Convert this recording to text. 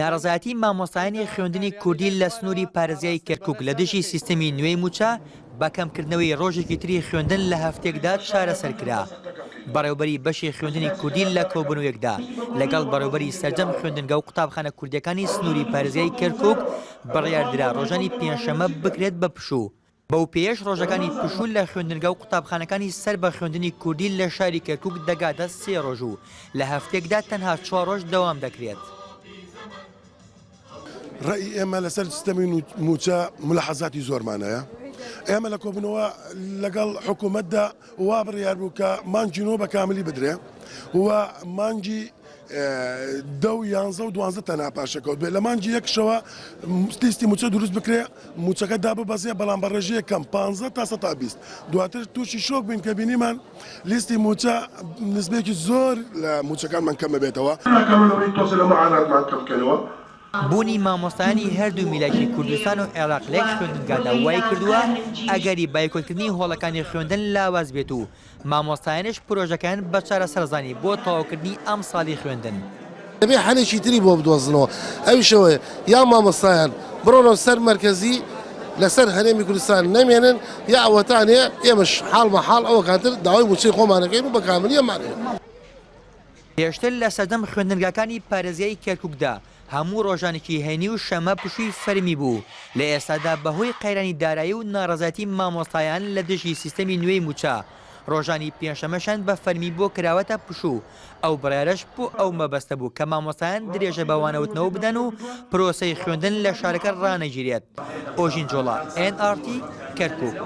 ناڕەزایەتی مامۆستایانی خوێندنی کوردی لە سنووری پارێزیای کەرکووک لە دژی سیستەمی نوێی موچە بەکەمکردنەوەی ڕۆژێکی تری خوێندن لە هەفتێکدا چارەسەرکرا. بەڕێوەبەری بەشی خوێندنی کوردی لە کۆبوونەوەیەکدا لەگەڵ بەڕێوەبەری سەرجەم خوێندنگە و قوتابخانە کوردیەکانی سنووری پارێزیای کەرکووک بڕیاردرا ڕۆژانی پێنجشەممە بکرێت بە پشوو. بەو پێش ڕۆژەکانی پشوو لە خوێندنگە و قوتابخانەکانی سەر بە خوێندنی کوردی لە شاری کەرکووک دەگاتە 3 ڕۆژ و لە هەفتێکدا تەنها 4 ڕۆژ دەوام دەکرێت. ڕێی ئێمە لەسەر سیستەمی موچە ملاحەزاتی زۆرمان هەیە. ئێمە لە کۆبوونەوە لەگەڵ حکوومەتدا وا بڕیار بوو کە مانجینەوە بە کاملی بدرێ و مانجی 10 11 و 12 تەنها پاشەکەوت بێت لە مانجی یەکشەوە لیستی موچە دروست بکرێ موچەکە داببەزێ بەڵام بە ڕێژەیە کەم 15 تا 20 دواتر تووشی شۆک بین کە بینیمان لیستی موچە نسبەیەکی زۆر لە موچەکانمان کەمە بێتەوە. بوونی مامۆستایانی هەردوو میلەکی کوردستان و عێراق لەیەک خوێندنگادا وای کردووە ئەگەری بایکۆتکردنی هۆڵەکانی خوێندن لاواز بێت و مامۆستایانش پرۆژەکان بە چارەسەرزانی بۆ تەواوکردنی ئەم ساڵی خوێندن. دەبێ هەنێکی تری بۆ بدۆزنەوە ئەویشەوەی یا مامۆستایان بڕۆنەوە سەر مەرکەزی لەسەر هەرێمی کوردستان نەمێنن یا ئەوەتانێ ئێمەش حاڵمە حاڵ ئەوە کاتر داوای موچەی خۆمانەکەین و بە کاملیەمانێ. پێشتر لە سەردەم خوێندنگەکانی پارێزیای کەرکووکدا هەموو ڕۆژانێکی هەینی و شەمە پشووی فەرمی بوو. لە ئێستادا بەهۆی قەیرانی دارایی و ناڕەزایەتی مامۆستایان لە دژی سیستەمی نوێی موچە ڕۆژانی پێنجشەمەشان بە فەرمی بۆ کراوەتە پشوو. ئەو بڕیارەش بۆ ئەو مەبەستە بوو کە مامۆستایان درێژە بەوانەوتنەوە بدەن و پرۆسەی خوێندن لە شارەکە ڕانەگیرێت. ئۆژین جۆڵا NRT کەرکووک.